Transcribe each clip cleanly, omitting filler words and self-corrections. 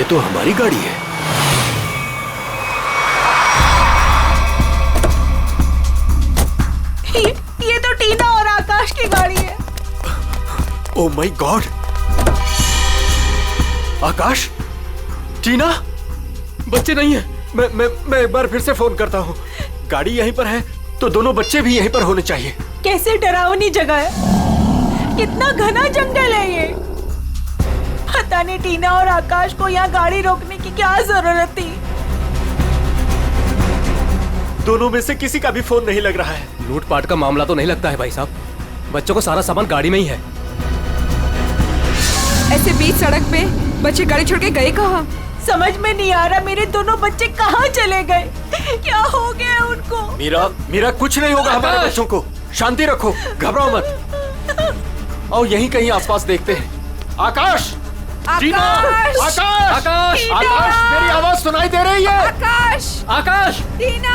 ये तो हमारी गाड़ी है। ये तो टीना और आकाश की गाड़ी है। Oh my God! आकाश, टीना, बच्चे नहीं है। मैं एक बार फिर से फोन करता हूँ। गाड़ी यहीं पर है तो दोनों बच्चे भी यहीं पर होने चाहिए। कैसे डरावनी जगह है, कितना घना जंगल है ये। पता नहीं टीना और आकाश को यहाँ गाड़ी रोकने की क्या जरूरत थी। दोनों में से किसी का भी फोन नहीं लग रहा है। लूटपाट का मामला तो नहीं लगता है भाई साहब। बच्चों को सारा सामान गाड़ी में ही है। ऐसे बीच सड़क पे बच्चे गाड़ी छोड़ के गए कहाँ? समझ में नहीं आ रहा मेरे दोनों बच्चे कहाँ चले गए। क्या हो गया उनको? मीरा कुछ नहीं होगा हमारे बच्चों को। शांति रखो, घबराओ मत। आओ यहीं कहीं आसपास देखते हैं। आकाश! टीना! आकाश! आकाश! आकाश! मेरी आवाज सुनाई दे रही है? आकाश! आकाश! टीना!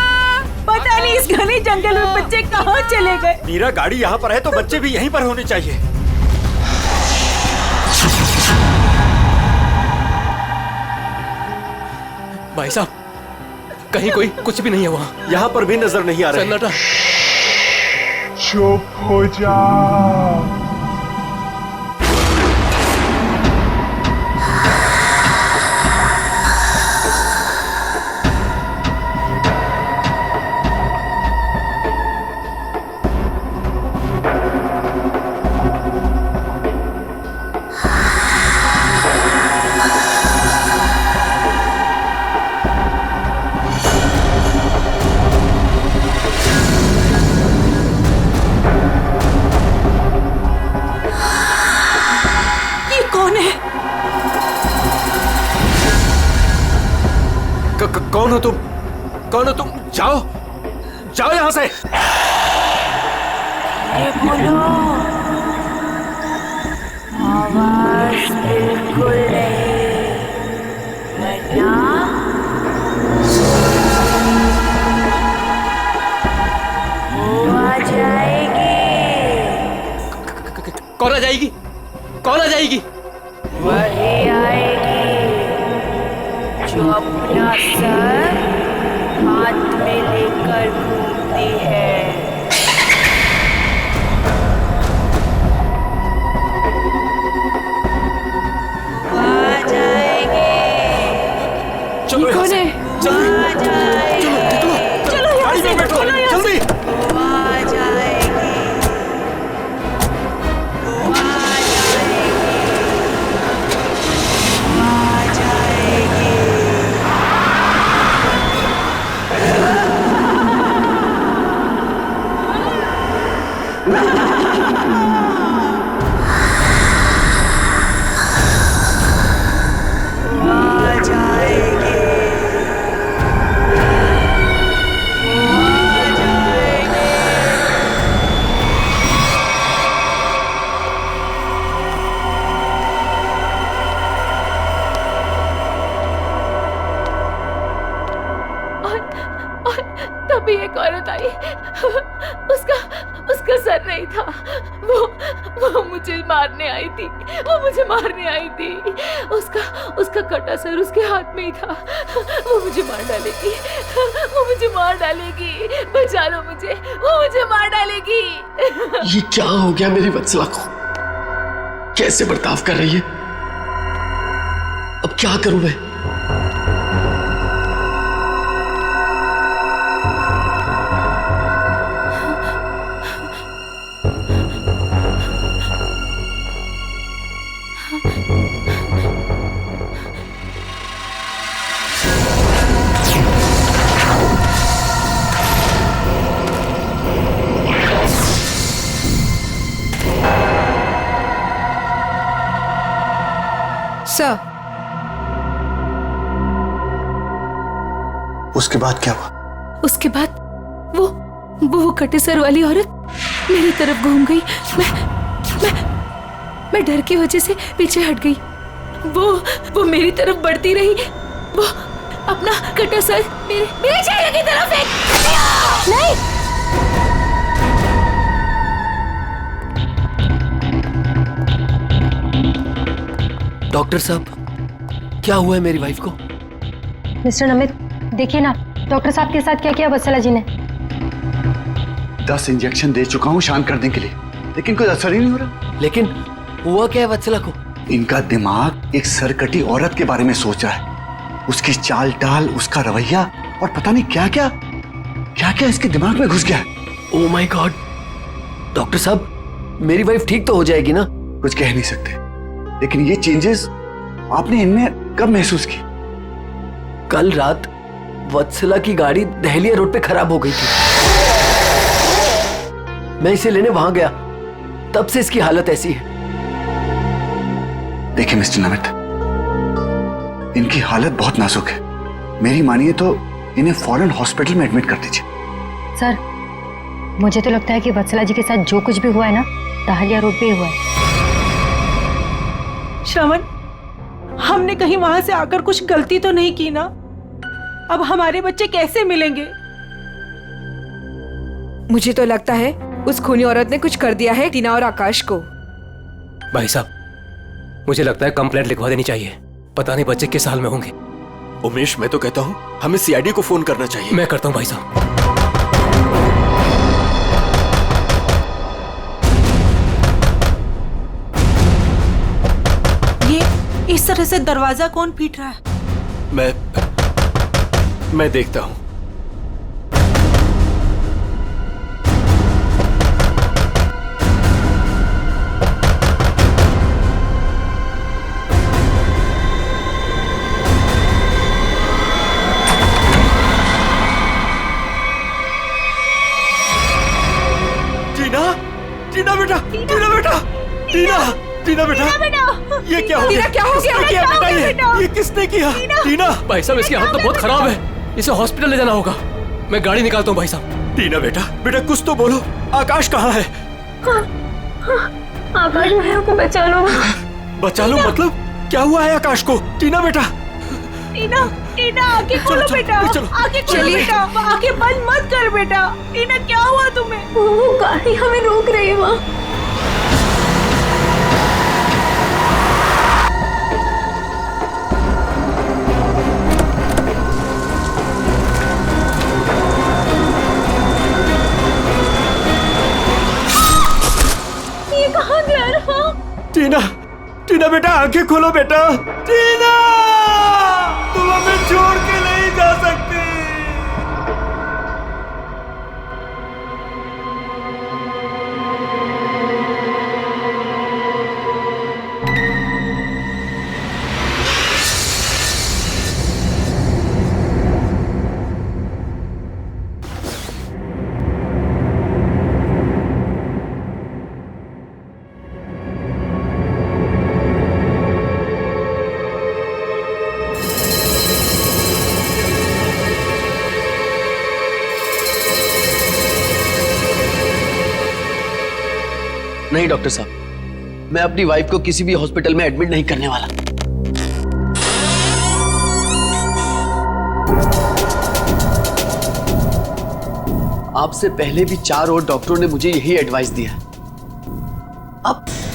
पता नहीं इस घने जंगल में बच्चे कहाँ चले गए। मीरा, गाड़ी यहाँ पर है तो बच्चे भी यहीं पर होने चाहिए। भाई साहब, कहीं कोई कुछ भी नहीं है वहाँ। यहाँ पर भी नजर नहीं आ रहा है। सन्नाटा। चुप हो जा। कौन हो तुम? कौन हो तुम? जाओ, जाओ यहाँ से। आवाज बिल्कुल नहीं, वरना वो आ जाएगी। कौन आ जाएगी? कौन आ जाएगी? वही आएगी जो अपना सर हाथ में लेकर घूमती है। वो आ जाएगी। चलो कौन है? जल्दी, आ जाएगी। चलो गाड़ी में बैठो, जल्दी। वो आ जाएगी। वो आ जाएगी। वो आ जाएगी। आ जाएगी। आ जाएगी। और तभी एक औरत आई। उसका सर नहीं था। वो मुझे मारने आई थी। वो मुझे मारने आई थी। उसका कटा सर उसके हाथ में ही था। वो मुझे मार डालेगी। वो मुझे मार डालेगी। बचा लो मुझे। वो मुझे मार डालेगी। ये क्या हो गया मेरी वत्सला को? कैसे बर्ताव कर रही है? अब क्या करूं मैं? सर, उसके बाद क्या हुआ? उसके बाद वो कटे सर वाली औरत मेरी तरफ घूम गई। मैं डर की वजह से पीछे हट गई। वो मेरी तरफ बढ़ती रही। वो अपना कटा सर मेरे चेहरे की तरफ फेंक। नहीं, डॉक्टर साहब, क्या हुआ है मेरी वाइफ को? मिस्टर नमित, देखिए ना डॉक्टर साहब के साथ क्या किया वत्सला जी ने। 10 इंजेक्शन दे चुका हूँ शांत करने के लिए, लेकिन कोई असर ही नहीं हो रहा। लेकिन हुआ क्या है वत्सला को? इनका दिमाग एक सरकटी औरत के बारे में सोच रहा है। उसकी चाल टाल, उसका रवैया और पता नहीं क्या क्या इसके दिमाग में घुस गया है। Oh my God. डॉक्टर साहब, मेरी वाइफ ठीक तो हो जाएगी ना? कुछ कह नहीं सकते, लेकिन ये चेंजेस आपने इनमें कब महसूस की? कल रात वत्सला की गाड़ी दहलिया रोड पे खराब हो गई थी। मैं इसे लेने वहां गया, तब से इसकी हालत ऐसी है। देखिए मिस्टर नमित, इनकी हालत बहुत नाजुक है। मेरी मानिए तो इन्हें फौरन हॉस्पिटल में एडमिट कर दीजिए। सर, मुझे तो लगता है कि वत्सला जी के साथ जो कुछ भी हुआ है ना, दहलिया रोड पे ही हुआ है। श्रवण, हमने कहीं वहां से आकर कुछ गलती तो नहीं की ना? अब हमारे बच्चे कैसे मिलेंगे? मुझे तो लगता है उस खूनी औरत ने कुछ कर दिया है टीना और आकाश को। भाई साहब, मुझे लगता है कंप्लेंट लिखवा देनी चाहिए। पता नहीं बच्चे किस हाल में होंगे। उमेश, मैं तो कहता हूँ हमें सीआईडी को फोन करना चाहिए। मैं करता हूँ भाई साहब। ये इस तरह से दरवाजा कौन पीट रहा है? मैं देखता हूँ। टीना बेटा, टीना बेटा, टीना बेटा, ये क्या हो गया? क्या हो गया? किसने किया बेटा? ये किसने किया? टीना, भाई साहब, इसकी हालत तो बहुत खराब है। इसे हॉस्पिटल ले जाना होगा। मैं गाड़ी निकालता हूँ भाई साहब। टीना बेटा, कुछ तो बोलो। आकाश कहाँ है? आकाश भैया को बचा लो। बचा लो मतलब? क्या हुआ है आकाश को? टीना बेटा, टीना, टीना आंखें खोलो बेटा, आंखें खोलो बेटा, आंखें बंद मत कर बेटा। टीना, क्या हुआ तुम्हें? वो गाड़ी हमें रोक रही है वहाँ। ये कहाँ जा रहा? टीना बेटा, आंखें खोलो बेटा। टीना, तुम हमें छोड़ के नहीं जा सकती। नहीं डॉक्टर साहब, मैं अपनी वाइफ को किसी भी हॉस्पिटल में एडमिट नहीं करने वाला। आपसे पहले भी 4 और डॉक्टरों ने मुझे यही एडवाइस दिया है।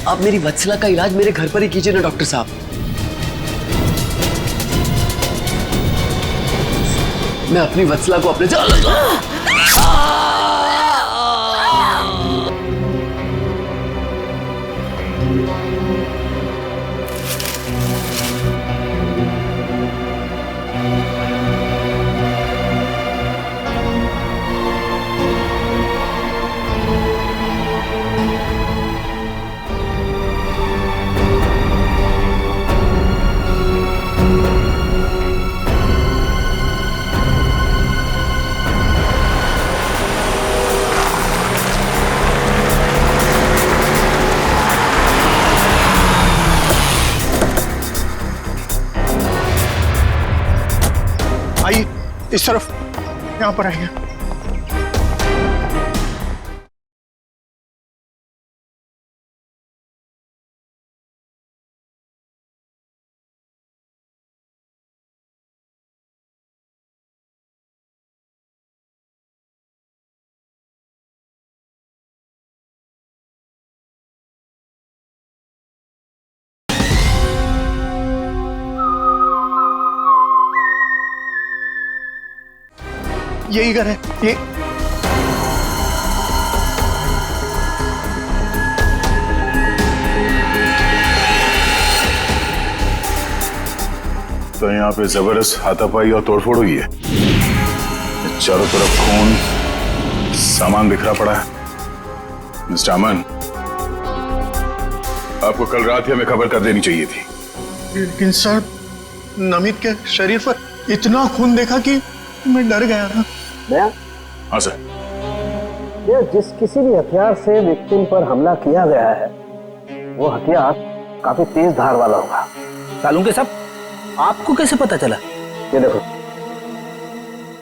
अब मेरी वत्सला का इलाज मेरे घर पर ही कीजिए ना डॉक्टर साहब। मैं अपनी वत्सला को अपने आइए इस तरफ, यहाँ पर आइए। यही घर है ये। तो यहाँ पे जबरदस्त हाथापाई और तोड़फोड़ हुई है। चारों तरफ खून, सामान बिखरा पड़ा है। मिस्टर अमन, आपको कल रात ही हमें खबर कर देनी चाहिए थी। लेकिन सर, नमित के शरीर पर इतना खून देखा कि मैं डर गया था। हाँ सर। जिस किसी भी हथियार से विक्टिम पर हमला किया गया है वो हथियार काफी तेज धार वाला होगा। सालूंके साहब, आपको कैसे पता चला? ये देखो,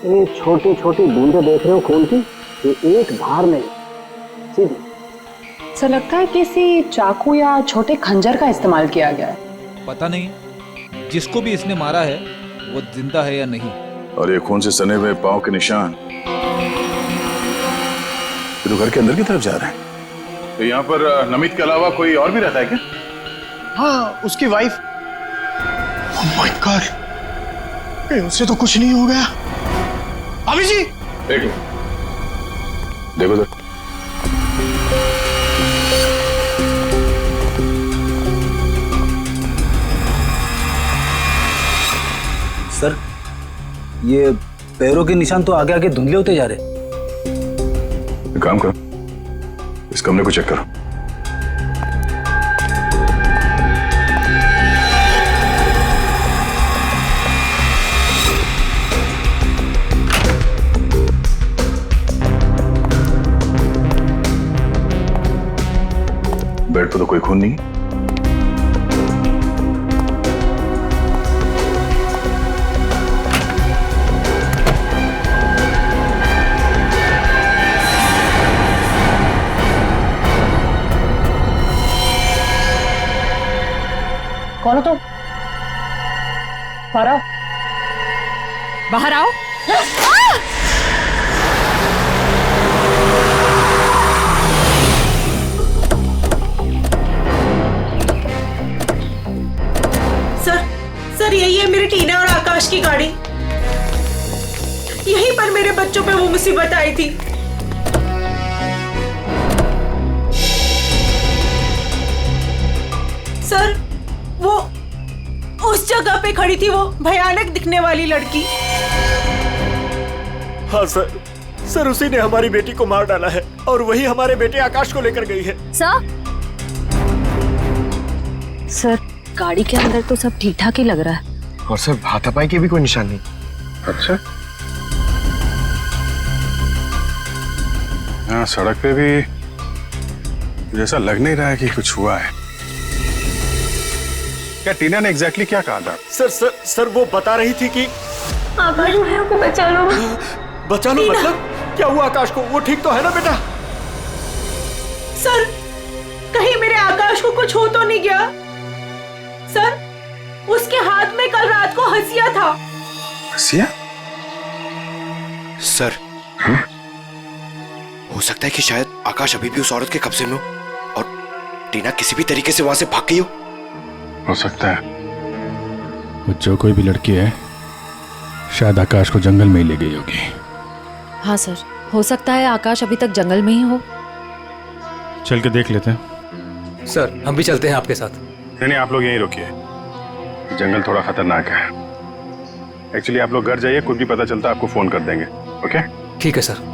ये छोटी छोटी बूंदें देख रहे हो खून की, ये एक धार नहीं, सीधी। सर लगता है किसी चाकू या छोटे खंजर का इस्तेमाल किया गया है। पता नहीं जिसको भी इसने मारा है वो जिंदा है या नहीं। और ये खून से सने हुए पांव के निशान तो घर के अंदर की तरफ जा रहे हैं। तो यहाँ पर नमित के अलावा कोई और भी रहता है क्या? हाँ, उसकी वाइफ। ओह माय गॉड, कहीं उससे तो कुछ नहीं हो गया। अभी जी देखो देखो तो। सर, ये पैरों के निशान तो आगे आगे धुंधले होते जा रहे। एक काम करो, इस कमरे को चेक करो। बेड पर तो कोई खून नहीं। कौन हो तुम? बाहर आओ। बाहर आओ। सर यही है मेरी टीना और आकाश की गाड़ी। यहीं पर मेरे बच्चों पे वो मुसीबत आई थी। सर, वो उस जगह पे खड़ी थी वो भयानक दिखने वाली लड़की। हाँ सर उसी ने हमारी बेटी को मार डाला है और वही हमारे बेटे आकाश को लेकर गई है। सर, गाड़ी के अंदर तो सब ठीक ठाक ही लग रहा है। और सर, हाथापाई के भी कोई निशान नहीं। अच्छा, यहाँ सड़क पे भी जैसा लग नहीं रहा है कि कुछ हुआ है। क्या टीना ने एग्जैक्टली क्या कहा था? सर वो बता रही थी कि आकाश भाइयों को बचा लो। बचा लो मतलब क्या हुआ आकाश को? वो ठीक तो है ना बेटा? सर, कहीं मेरे आकाश को कुछ हो तो नहीं गया? सर, उसके हाथ में कल रात को हंसिया था। हंसिया? सर, हो सकता है कि शायद आकाश अभी भी उस औरत के कब्जे में हो और टीना किसी भी तरीके से वहां से भाग गई हो सकता है। वो जो कोई भी लड़की है शायद आकाश को जंगल में ही ले गई होगी। हाँ सर, हो सकता है आकाश अभी तक जंगल में ही हो। चल के देख लेते हैं। सर, हम भी चलते हैं आपके साथ। नहीं, आप लोग यहीं रुकिए। जंगल थोड़ा खतरनाक है। एक्चुअली आप लोग घर जाइए, कुछ भी पता चलता आपको फोन कर देंगे। ओके? ठीक है सर।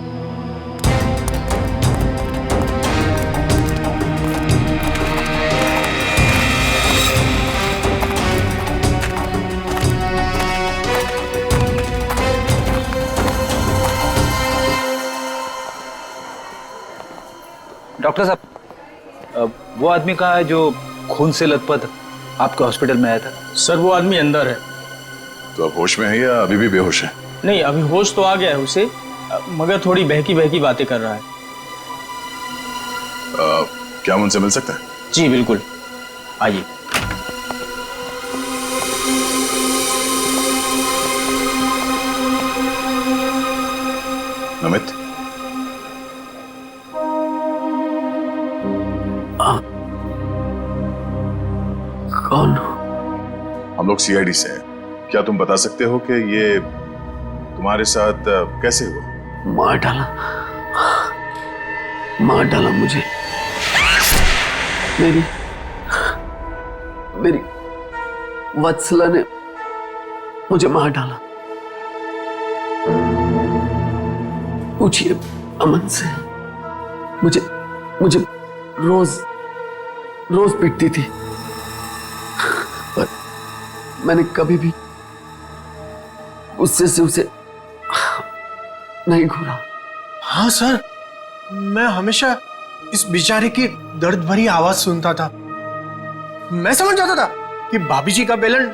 डॉक्टर साहब, वो आदमी कहाँ है जो खून से लथपथ आपके हॉस्पिटल में आया था? सर, वो आदमी अंदर है। तो अब होश में है या अभी भी बेहोश है? नहीं, अभी होश तो आ गया है उसे, मगर थोड़ी बहकी बहकी बातें कर रहा है। क्या हम उनसे मिल सकते हैं? जी बिल्कुल, आइए। नमित, कौन? हम लोग सीआईडी से हैं। क्या तुम बता सकते हो कि ये तुम्हारे साथ कैसे हुआ? मार डाला मुझे। मेरी वत्सला ने मुझे मार डाला। पूछिए अमन से, मुझे रोज पीटती थी, पर मैंने कभी भी गुस्से से उसे नहीं घूरा। हाँ सर, मैं हमेशा इस बेचारे की दर्द भरी आवाज सुनता था। मैं समझ जाता था कि भाभी जी का बेलन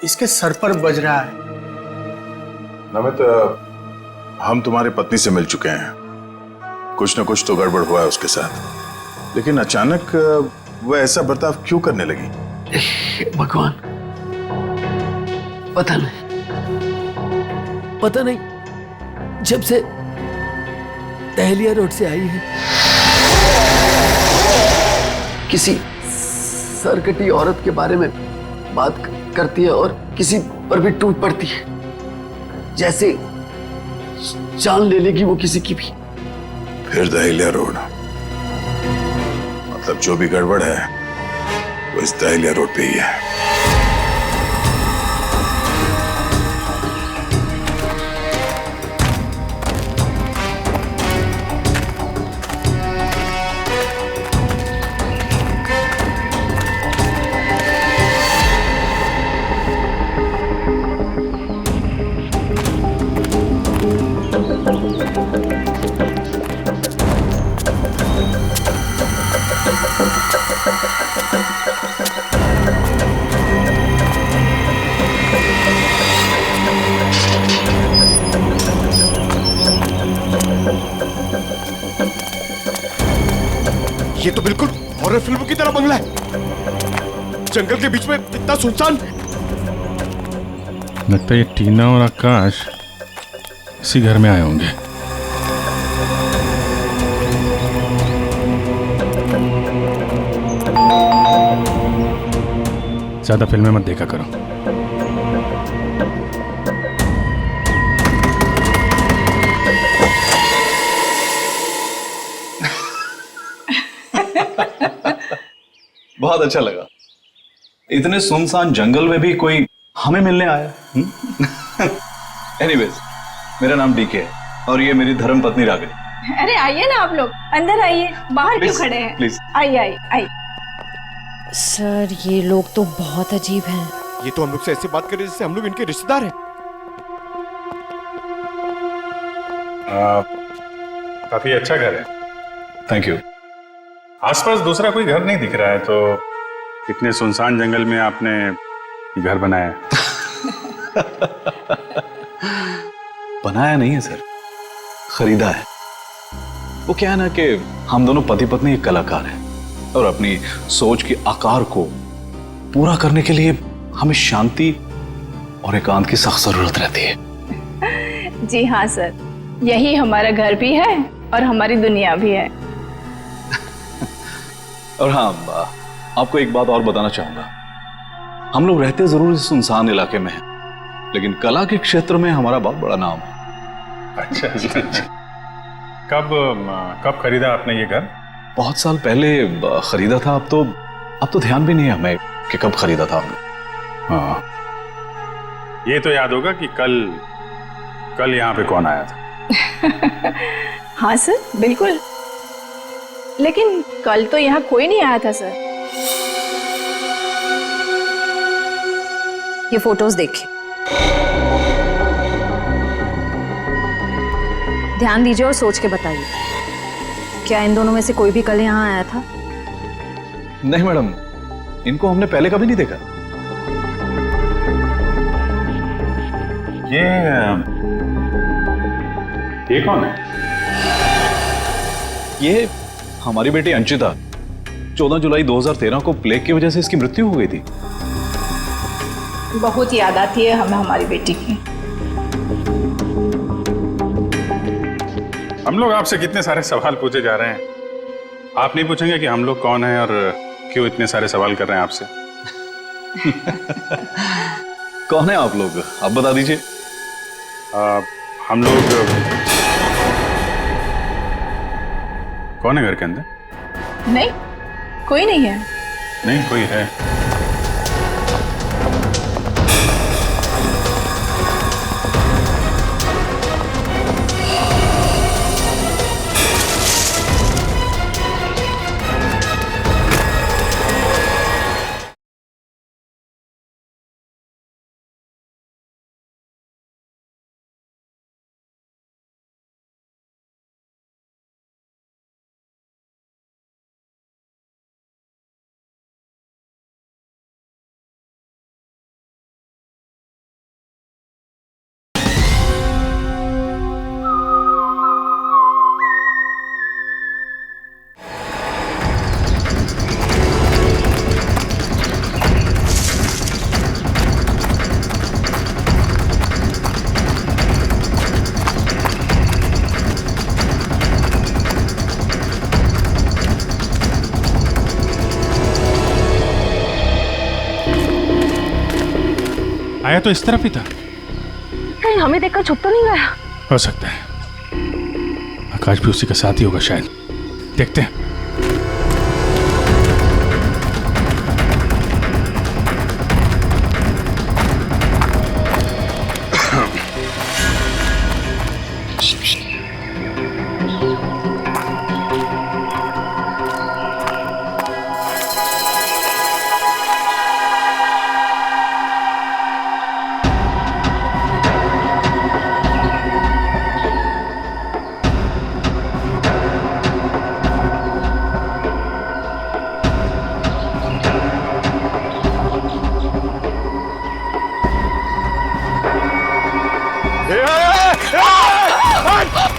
इसके सर पर बज रहा है। नमित, हम तुम्हारी पत्नी से मिल चुके हैं। कुछ न कुछ तो गड़बड़ हुआ है उसके साथ, लेकिन अचानक वह ऐसा बर्ताव क्यों करने लगी? भगवान, पता नहीं जब से दहलिया रोड से आई है, किसी सरकटी औरत के बारे में बात करती है और किसी पर भी टूट पड़ती है, जैसे जान ले लेगी वो किसी की भी। फिर दहलिया रोड, मतलब जो भी गड़बड़ है वो इस दहलिया रोड पे ही है। ये तो बिल्कुल हॉरर फिल्मों की तरह बंगला है। जंगल के बीच में इतना सुनसान। लगता है ये टीना और आकाश इसी घर में आए होंगे। ज्यादा फिल्में मत देखा करो। बहुत अच्छा लगा। इतने सुनसान जंगल में भी कोई हमें मिलने आया। एनीवेज, मेरा नाम डीके है और ये मेरी धर्म पत्नी रागिनी। अरे आइए ना आप लोग, अंदर आइए, बाहर क्यों खड़े हैं? प्लीज आइए। सर, ये लोग तो बहुत अजीब हैं। ये तो हम लोग से ऐसी बात कर रहे हैं जैसे हम लोग इनके रिश्तेदार हैं। काफी अच्छा घर है। Thank you. आसपास दूसरा कोई घर नहीं दिख रहा है, तो इतने सुनसान जंगल में आपने घर बनाया? बनाया नहीं है सर, खरीदा है। वो क्या है ना कि हम दोनों पति पत्नी एक कलाकार हैं और अपनी सोच के आकार को पूरा करने के लिए हमें शांति और एकांत की सख्त जरूरत रहती है। जी हाँ सर, यही हमारा घर भी है और हमारी दुनिया भी है। और हाँ, आपको एक बात और बताना चाहूंगा। हम लोग रहते जरूर इस सुनसान इलाके में हैं, लेकिन कला के क्षेत्र में हमारा बहुत बड़ा नाम है। अच्छा। कब खरीदा आपने ये घर? बहुत साल पहले खरीदा था। अब तो ध्यान भी नहीं है हमें कि कब खरीदा था हमने। हाँ, ये तो याद होगा कि कल यहाँ पे कौन आया था? हाँ सर, बिल्कुल। लेकिन कल तो यहाँ कोई नहीं आया था सर। ये फोटोज देखिए, ध्यान दीजिए और सोच के बताइए, क्या इन दोनों में से कोई भी कल यहाँ आया था? नहीं मैडम, इनको हमने पहले कभी नहीं देखा। ये कौन है? ये हमारी बेटी अंशिता। 14 जुलाई 2013 को प्लेग की वजह से इसकी मृत्यु हो गई थी। बहुत याद आती है हमें हमारी बेटी की। हम लोग आपसे कितने सारे सवाल पूछे जा रहे हैं, आप नहीं पूछेंगे कि हम लोग कौन हैं और क्यों इतने सारे सवाल कर रहे हैं आपसे? कौन है आप लोग, आप बता दीजिए। हम लोग कौन है घर के अंदर? नहीं, कोई नहीं है। नहीं कोई है। आया तो इस तरफ ही था। कहीं हमें देखकर छुप तो नहीं गया? हो सकता है आकाश भी उसी का साथी होगा शायद। देखते हैं।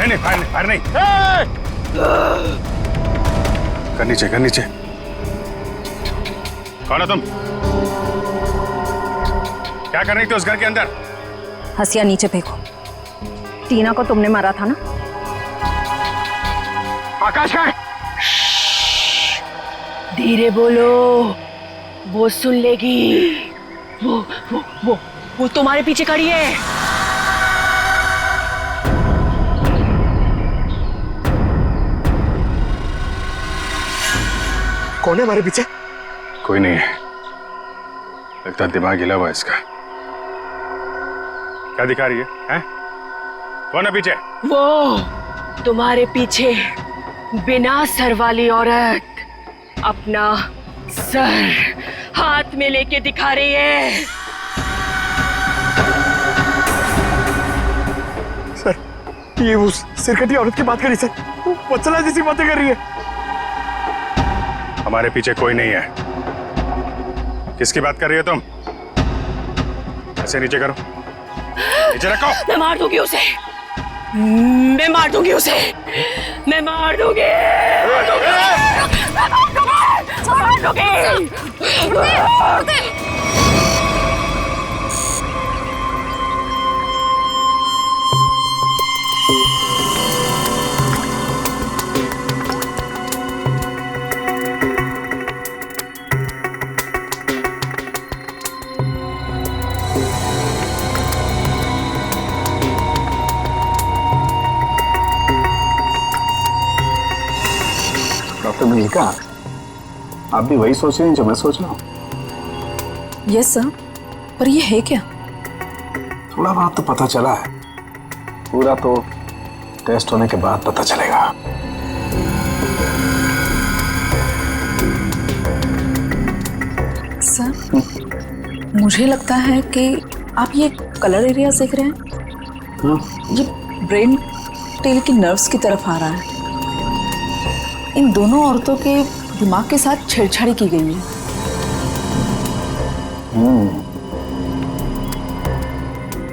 नहीं फायर नहीं। कर नीचे। कौन हो तुम? क्या कर रही थी उस घर के अंदर? हसिया नीचे फेंको। टीना को तुमने मारा था ना? आकाश का धीरे बोलो, वो सुन लेगी। वो तुम्हारे पीछे खड़ी है। कौन है हमारे पीछे? कोई नहीं है। लगता है दिमाग हिला हुआ इसका। क्या दिखा रही है, हैं? कौन है पीछे? वो तुम्हारे पीछे बिना सर वाली औरत अपना सर हाथ में लेके दिखा रही है। सर ये उस सिरकटी औरत की बात कर रही है सर। वत्सला जैसी बातें कर रही है। हमारे पीछे कोई नहीं है। किसकी बात कर रही हो तुम? ऐसे नीचे करो, नीचे रखो। मैं मार दूंगी उसे। मैं मार दूंगी उसे। मैं मार दूंगी। डॉक्टर मल्लिका, आप भी वही सोच रही हैं जो मैं सोच रहा हूँ? यस सर, पर ये है क्या? थोड़ा बहुत तो पता चला है, पूरा तो टेस्ट होने के बाद पता चलेगा। सर, मुझे लगता है कि आप ये कलर एरिया देख रहे हैं। ये ब्रेन टेल की नर्व्स की तरफ आ रहा है। इन दोनों औरतों के दिमाग के साथ छेड़छाड़ी की गई है।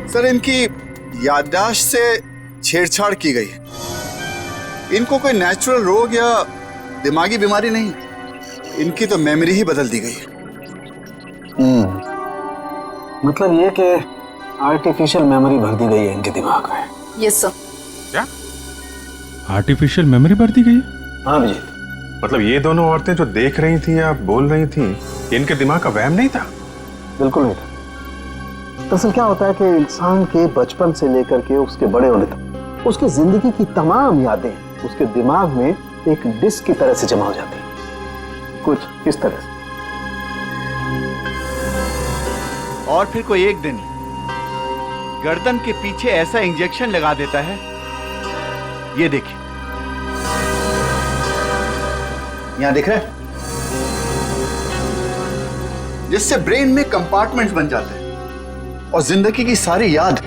सर इनकी याददाश्त से छेड़छाड़ की गई है। इनको कोई नेचुरल रोग या दिमागी बीमारी नहीं, इनकी तो मेमोरी ही बदल दी गई है। मतलब ये कि आर्टिफिशियल मेमोरी भर दी गई है इनके दिमाग में। Yes sir. क्या आर्टिफिशियल मेमोरी भर दी गई है? हाँ विजय, मतलब ये दोनों औरतें जो देख रही थी या बोल रही थी, इनके दिमाग का वहम नहीं था? बिल्कुल नहीं था। दरअसल क्या होता है कि इंसान के बचपन से लेकर के उसके बड़े होने तक उसकी जिंदगी की तमाम यादें उसके दिमाग में एक डिस्क की तरह से जमा हो जाती हैं, कुछ इस तरह से। और फिर कोई एक दिन गर्दन के पीछे ऐसा इंजेक्शन लगा देता है, ये देखिए, यहां दिख रहा है, जिससे ब्रेन में कंपार्टमेंट्स बन जाते हैं और जिंदगी की सारी याद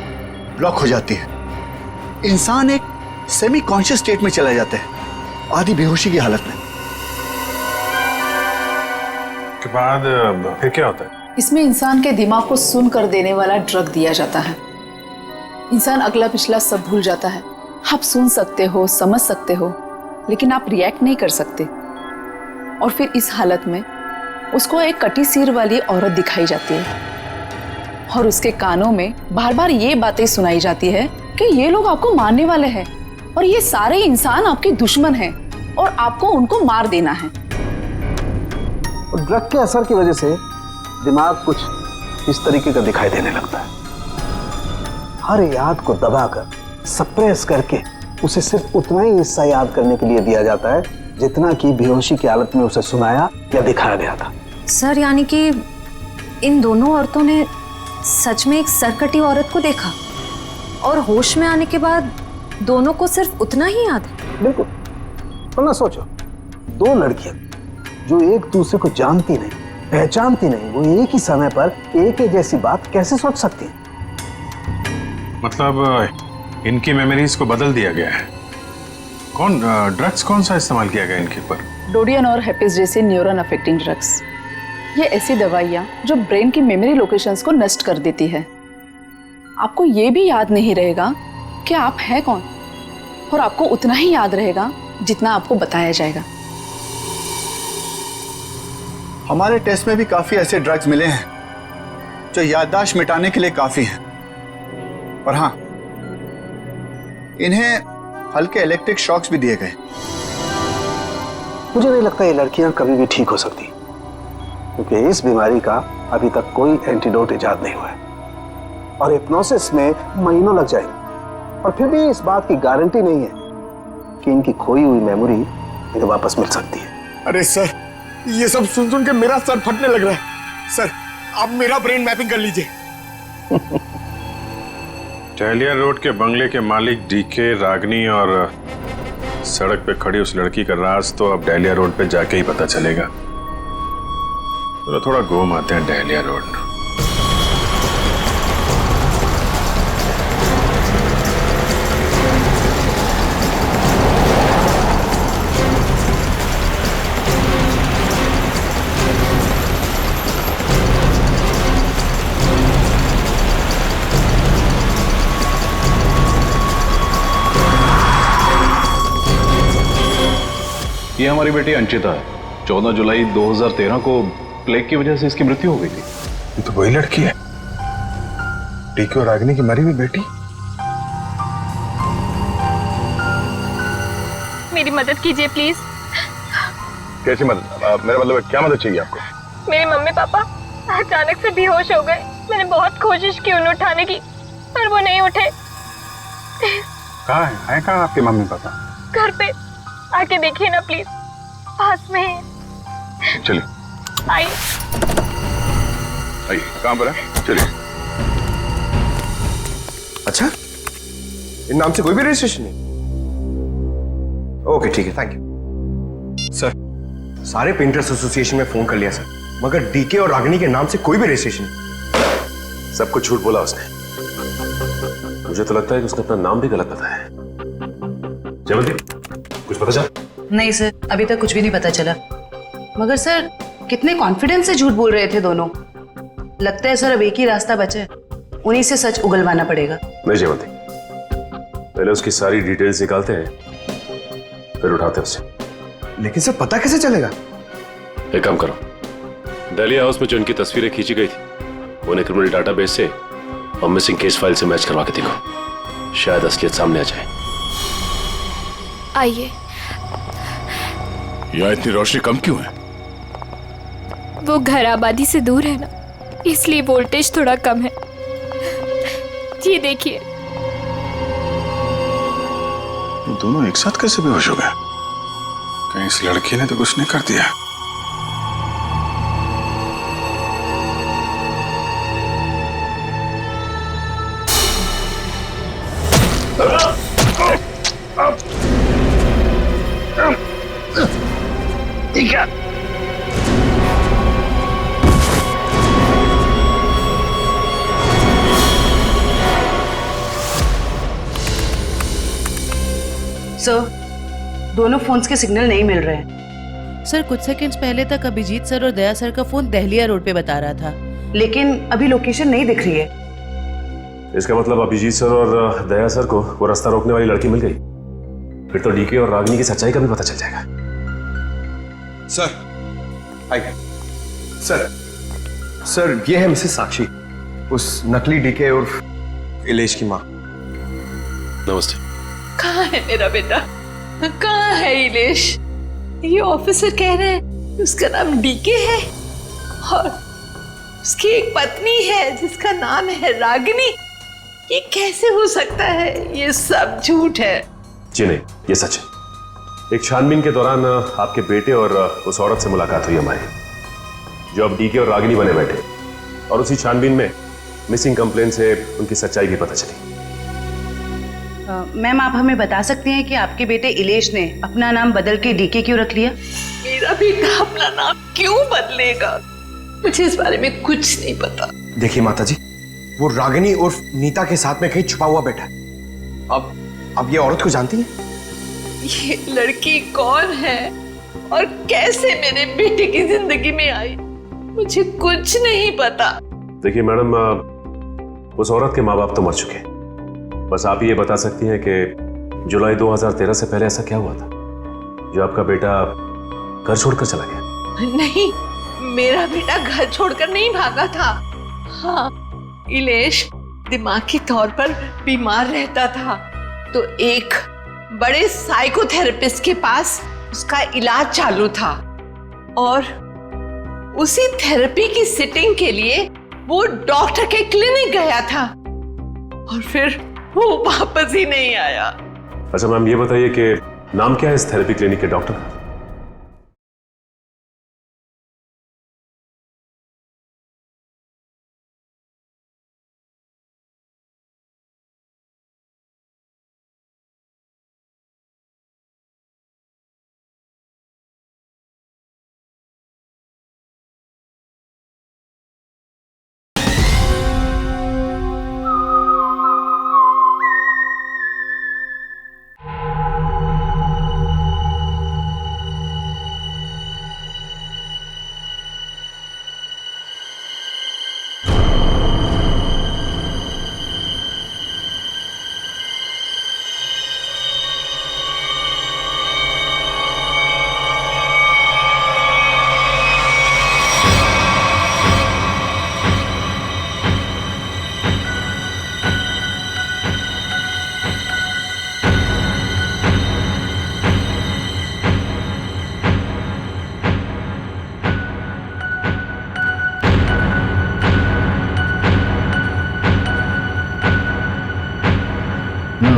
ब्लॉक हो जाती है। इंसान एक सेमी कॉन्शियस स्टेट में चला जाता है, आधी बेहोशी की हालत में। के बाद फिर क्या होता है? इसमें इंसान के दिमाग को सुन कर देने वाला ड्रग दिया जाता है। इंसान अगला पिछला सब भूल जाता है। आप सुन सकते हो, समझ सकते हो, लेकिन आप रिएक्ट नहीं कर सकते। और फिर इस हालत में उसको एक कटी सिर वाली औरत दिखाई जाती है और उसके कानों में बार बार ये बातें सुनाई जाती है कि ये लोग आपको मारने वाले हैं और ये सारे इंसान आपके दुश्मन हैं और आपको उनको मार देना है। और ड्रग के असर की वजह से दिमाग कुछ इस तरीके का दिखाई देने लगता है। हर याद को दबाकर, सप्रेस करके उसे सिर्फ उतना ही हिस्सा याद करने के लिए दिया जाता है जितना कि बेहोशी की हालत में उसे सुनाया या दिखाया गया था। सर, यानी कि इन दोनों औरतों ने सच में एक सरकटी औरत को देखा और होश में आने के बाद दोनों को सिर्फ उतना ही याद है? बिल्कुल। वरना सोचो, दो लड़कियां जो एक दूसरे को जानती नहीं, पहचानती नहीं, वो एक ही समय पर एक ही जैसी बात कैसे सोच सकती हैं? मतलब इनकी मेमोरीज को बदल दिया गया है। ड्रग्स कौन सा इस्तेमाल किया गया इनके ऊपर? डोडियन और हेपिस जैसे न्यूरॉन अफेक्टिंग ड्रग्स। ये ऐसी दवाइयाँ जो ब्रेन की मेमोरी लोकेशंस को नष्ट कर देती है। आपको ये भी याद नहीं रहेगा कि आप हैं कौन, और आपको उतना ही याद रहेगा जितना आपको बताया जाएगा। हमारे टेस्ट में भी काफी ऐसे ड्रग्स मिले हैं जो याददाश्त मिटाने के लिए काफी हैं। और हाँ, इन्हें हल्के इलेक्ट्रिक शॉक्स भी दिए गए। मुझे नहीं लगता ये लड़कियां कभी भी ठीक हो सकती, क्योंकि इस बीमारी का अभी तक कोई एंटीडोट इजाद नहीं हुआ है और हिप्नोसिस में महीनों लग जाएंगे। और फिर भी इस बात की गारंटी नहीं है कि इनकी खोई हुई मेमोरी इन्हें वापस मिल सकती है। अरे सर, ये सब सुन सुन के मेरा सर फटने लग रहा है। सर, आप मेरा ब्रेन मैपिंग कर लीजिए। टहलिया रोड के बंगले के मालिक डीके, रागनी और सड़क पे खड़ी उस लड़की का राज तो अब डहलिया रोड पे जाके ही पता चलेगा। तो थोड़ा घूम आते हैं डहलिया रोड। ये हमारी बेटी अंचिता है। 14 जुलाई 2013 को प्लेग की वजह से इसकी मृत्यु हो गई थी। ये तो वही लड़की है, डीके और रागिनी की मरी हुई बेटी। मेरी मदद कीजिए प्लीज। कैसी मदद? मेरा मतलब क्या मदद चाहिए आपको? मेरे मम्मी पापा अचानक से बेहोश हो गए। मैंने बहुत कोशिश की उन्हें उठाने की, पर वो नहीं उठे। कहाँ है कहाँ आपके मम्मी पापा? घर पे आके देखिए ना प्लीज, पास में है। चलिए आइए। आइए, कहाँ पर है? चलिए। अच्छा, इन नाम से कोई भी रजिस्ट्रेशन नहीं? ओके ठीक है, थैंक यू सर। सारे पेंटर्स एसोसिएशन में फोन कर लिया सर, मगर डीके और रागिनी के नाम से कोई भी रजिस्ट्रेशन नहीं। सब कुछ झूठ बोला उसने। मुझे तो लगता है कि उसने अपना नाम भी गलत बताया है। जयवंती, कुछ पता चला? नहीं सर, अभी तक कुछ भी नहीं पता चला। मगर सर, कितने कॉन्फिडेंस से झूठ बोल रहे थे दोनों। लगता है सर अब एक ही रास्ता बचा है, उन्हीं से सच उगलवाना पड़ेगा। नहीं जयवंती, पहले उसकी सारी डिटेल्स निकालते हैं, फिर उठाते हैं उसे। लेकिन सर पता कैसे चलेगा? एक काम करो, डहलिया हाउस में जो इनकी तस्वीरें खींची गई थी उन्हें क्रिमिनल डाटाबेस से और मिसिंग केस फाइल से मैच करवा के देखो, शायद असलियत सामने आ जाए। आइए। यहाँ इतनी रोशनी कम क्यों है? वो घर आबादी से दूर है ना, इसलिए वोल्टेज थोड़ा कम है। ये देखिए। ये दोनों एक साथ कैसे बेहोश हो गए? कहीं इस लड़की ने तो कुछ नहीं कर दिया? ठीक है। सर, दोनों फोन्स के सिग्नल नहीं मिल रहे हैं। सर, कुछ सेकंड्स पहले तक अभिजीत सर और दया सर का फोन दहलिया रोड पे बता रहा था, लेकिन अभी लोकेशन नहीं दिख रही है। इसका मतलब अभिजीत सर और दया सर को वो रास्ता रोकने वाली लड़की मिल गई। फिर तो डीके और रागिनी की सच्चाई का भी पता चल जाएगा। सर, आइए। सर, ये है मिसेस साक्षी, उस नकली डीके और इलेश की माँ। नमस्ते। कहाँ है मेरा बेटा? कहाँ है इलेश? ये ऑफिसर कह रहे हैं उसका नाम डीके है और उसकी एक पत्नी है जिसका नाम है रागिनी। ये कैसे हो सकता है? ये सब झूठ है। जी नहीं, ये सच है। एक छानबीन के दौरान आपके बेटे और उस औरत से मुलाकात हुई हमारी, जो अब डीके और रागिनी बने बैठे, और उसी छानबीन में मिसिंग कंप्लेन से उनकी सच्चाई भी पता चली। मैम, आप हमें बता सकते हैं कि आपके बेटे इलेश ने अपना नाम बदल के डीके क्यों रख लिया? मेरा बेटा अपना नाम क्यों बदलेगा? मुझे इस बारे में कुछ नहीं पता। देखिए माताजी, वो रागिनी और नीता के साथ में कहीं छुपा हुआ बैठा है। अब ये औरत को जानती है? ये लड़की कौन है और कैसे मेरे बेटे की जिंदगी में आई, मुझे कुछ नहीं पता। देखिए मैडम, उस औरत के माँ बाप तो मर चुके हैं। बस आप ये बता सकती हैं कि जुलाई 2013 से पहले ऐसा क्या हुआ था जो आपका बेटा घर छोड़कर चला गया? नहीं, मेरा बेटा घर छोड़कर नहीं भागा था। हाँ, इलेश दिमागी तौर पर बीमार रहता था, तो एक बड़े साइकोथेरेपिस्ट के पास उसका इलाज चालू था और उसी थेरेपी की सिटिंग के लिए वो डॉक्टर के क्लिनिक गया था और फिर वो वापस ही नहीं आया। अच्छा मैम, ये बताइए कि नाम क्या है इस थेरेपी क्लिनिक के डॉक्टर का?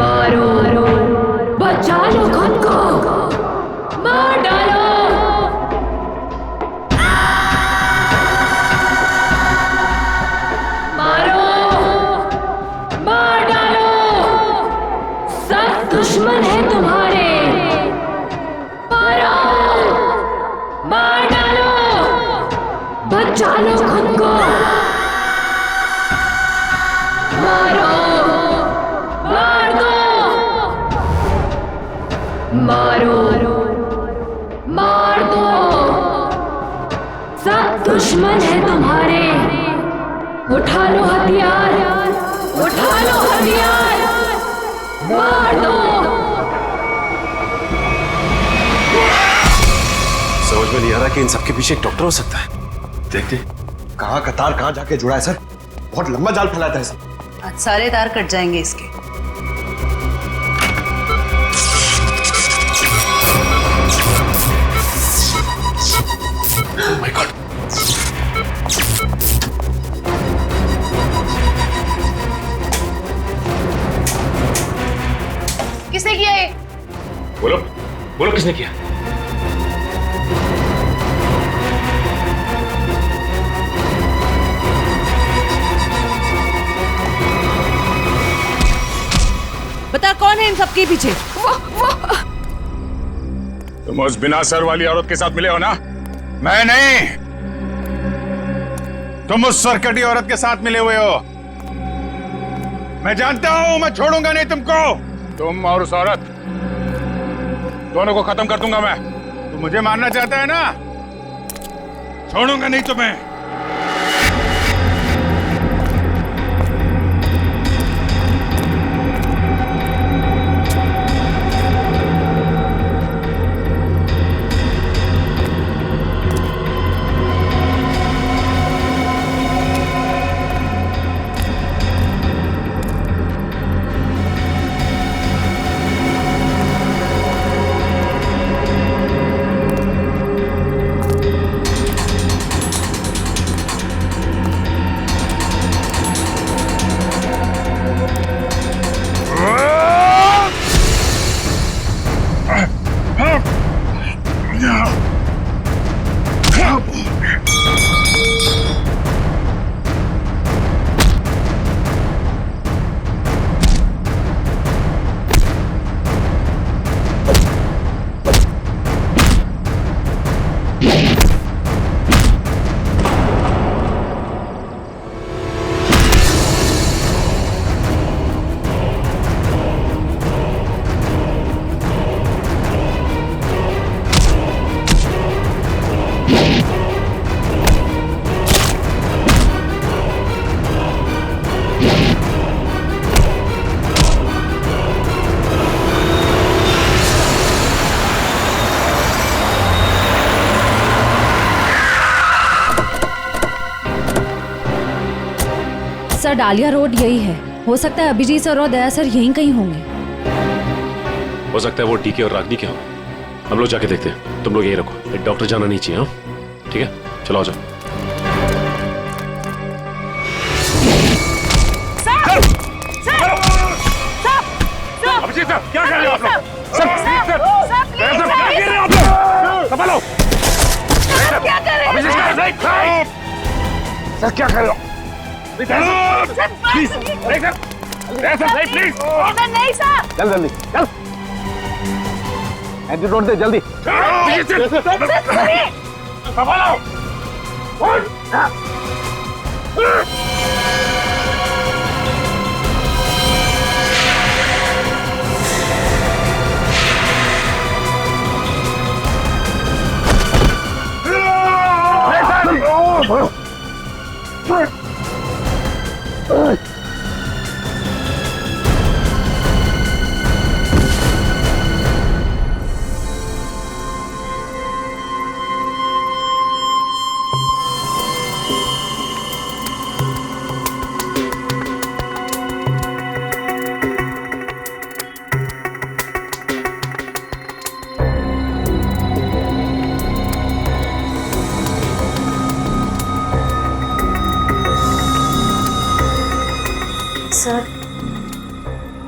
मारो, बचा लो खुद को, मार डालो। मारो, मार डालो। सब दुश्मन है तुम्हारे। मारो, मार डालो। बचा लो खुद को। मारो, मारो, मार दो। सब दुश्मन है तुम्हारे। उठा लो हथियार, उठा लो हथियार, मार दो। समझ में नहीं आ रहा कि इन सबके पीछे एक डॉक्टर हो सकता है। देखते कहाँ का तार कहाँ जाके जुड़ा है सर। बहुत लंबा जाल फैलाता है सर। आज सारे तार कट जाएंगे इसके। Oh my God. सब किसने किया? बता कौन है इन सबके पीछे? तुम उस बिना सर वाली औरत के साथ मिले हो ना? मैं नहीं, तुम उस सरकटी औरत के साथ मिले हुए हो। मैं जानता हूं, मैं छोड़ूंगा नहीं तुमको। तुम और उस औरत दोनों को खत्म कर दूंगा मैं। तू मुझे मारना चाहता है ना? छोड़ूंगा नहीं तुम्हें। सर डालिया रोड यही है। हो सकता है अभिजीत सर और दया सर यहीं कहीं होंगे। हो सकता है वो डीके और रागनी के हों। हम लोग जाके देखते हैं, तुम लोग यहीं रखो। एक डॉक्टर जाना नहीं चाहिए। हाँ ठीक है, चलो आ जाओ। अभिजीत सर, क्या कर रहे हो आप लोग? सर क्या कर रहे हो आप लोग? संभालो। क्या कर रहे हो? अभिजीत सर क्या कर रहे हो? प्लीज प्लीज नहीं सर। चल जल्दी चल, एंटीडोट दे जल्दी। संभालो।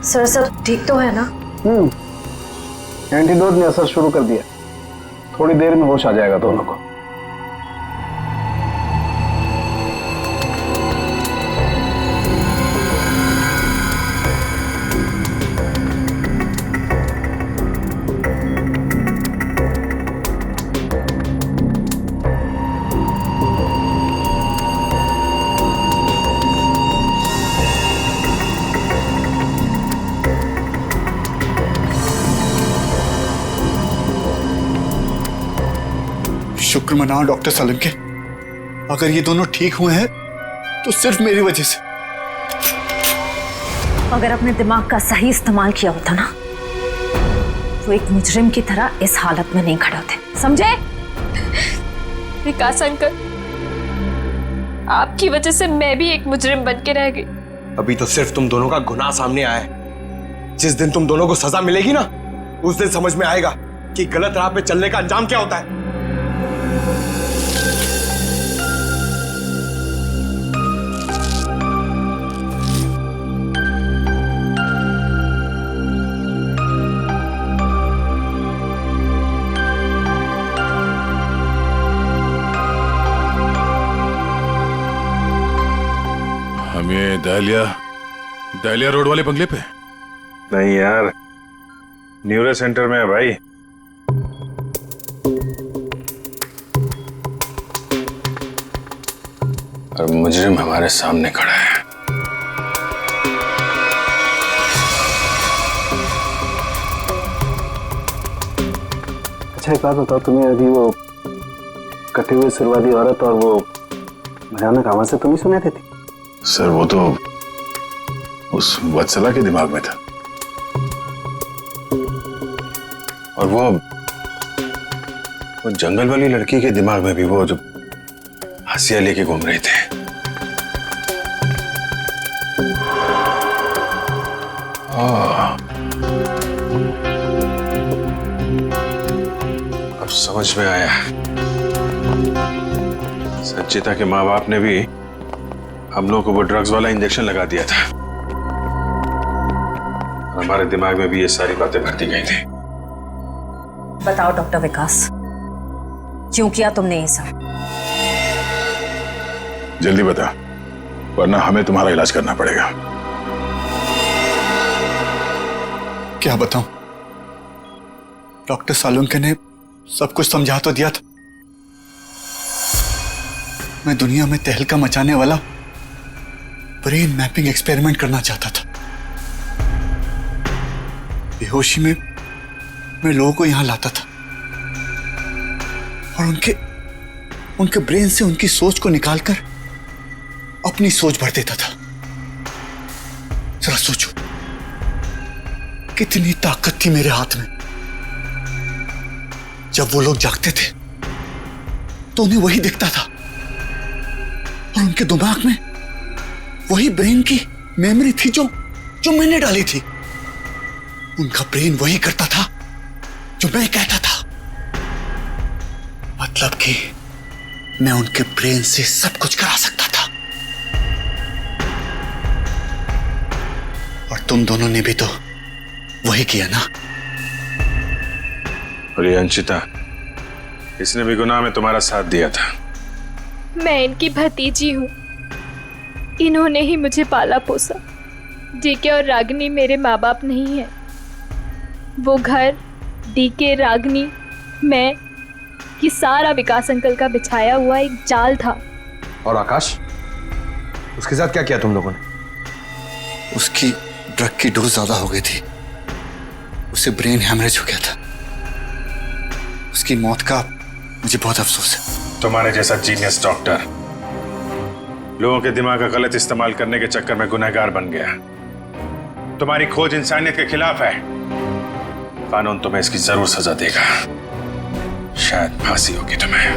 सर सब ठीक तो है ना? एंटीडोट ने असर शुरू कर दिया, थोड़ी देर में होश आ जाएगा दोनों को। शुक्र मनाओ डॉक्टर सालुंके, अगर ये दोनों ठीक हुए हैं तो सिर्फ मेरी वजह से। अगर अपने दिमाग का सही इस्तेमाल किया होता ना, तो एक मुजरिम की तरह इस हालत में नहीं खड़े होते, समझे? विकास अंकल, आपकी वजह से मैं भी एक मुजरिम बन के रह गई। अभी तो सिर्फ तुम दोनों का गुनाह सामने आया है। जिस दिन तुम दोनों को सजा मिलेगी ना, उस दिन समझ में आएगा कि गलत राह पे चलने का अंजाम क्या होता है। दहलिया रोड वाले बंगले पे? नहीं यार, न्यूरो सेंटर में है भाई। और मुजरिम हमारे सामने खड़ा है। अच्छा एक बात बताओ, तुम्हें अभी वो कटे हुए सिर वाली औरत और वो भयानक आवाज से तो नहीं सुनाई देती? सर वो तो उस वत्सला के दिमाग में था, और वो जंगल वाली लड़की के दिमाग में भी वो जो हंसिया लेके घूम रहे थे। अब समझ में आया, संचिता के माँ बाप ने भी हम लोगों को वो ड्रग्स वाला इंजेक्शन लगा दिया था। हमारे दिमाग में भी ये सारी बातें भरती गई थी। बताओ डॉक्टर विकास, क्यों किया तुमने ये सब? जल्दी बता, वरना हमें तुम्हारा इलाज करना पड़ेगा। क्या बताऊं? डॉक्टर सालुंके ने सब कुछ समझा तो दिया था। मैं दुनिया में तहलका मचाने वाला ब्रेन मैपिंग एक्सपेरिमेंट करना चाहता था। बेहोशी में मैं लोगों को यहां लाता था और उनके ब्रेन से उनकी सोच को निकालकर अपनी सोच भर देता था। जरा सोचो, कितनी ताकत थी मेरे हाथ में। जब वो लोग जागते थे तो उन्हें वही दिखता था और उनके दिमाग में वही ब्रेन की मेमोरी थी जो मैंने डाली थी। उनका ब्रेन वही करता था जो मैं कहता था। मतलब कि मैं उनके ब्रेन से सब कुछ करा सकता था। और तुम दोनों ने भी तो वही किया ना? और ये अंशिता, इसने भी गुनाह में तुम्हारा साथ दिया था। मैं इनकी भतीजी हूँ, इन्होंने ही मुझे पाला पोसा। डीके और रागिनी मेरे माँ बाप नहीं है। वो घर, डीके, रागिनी, मैं, ये सारा विकास अंकल का बिछाया हुआ एक जाल था। और आकाश, उसके साथ क्या किया तुम लोगों ने? उसकी ड्रग की डोज ज्यादा हो गई थी, उसे ब्रेन हैमरेज हो गया था। उसकी मौत का मुझे बहुत अफसोस है। तुम्हारे जैसा जीनियस डॉक्टर लोगों के दिमाग का गलत इस्तेमाल करने के चक्कर में गुनहगार बन गया। तुम्हारी खोज इंसानियत के खिलाफ है। कानून तुम्हें इसकी जरूर सजा देगा। शायद फांसी होगी तुम्हें।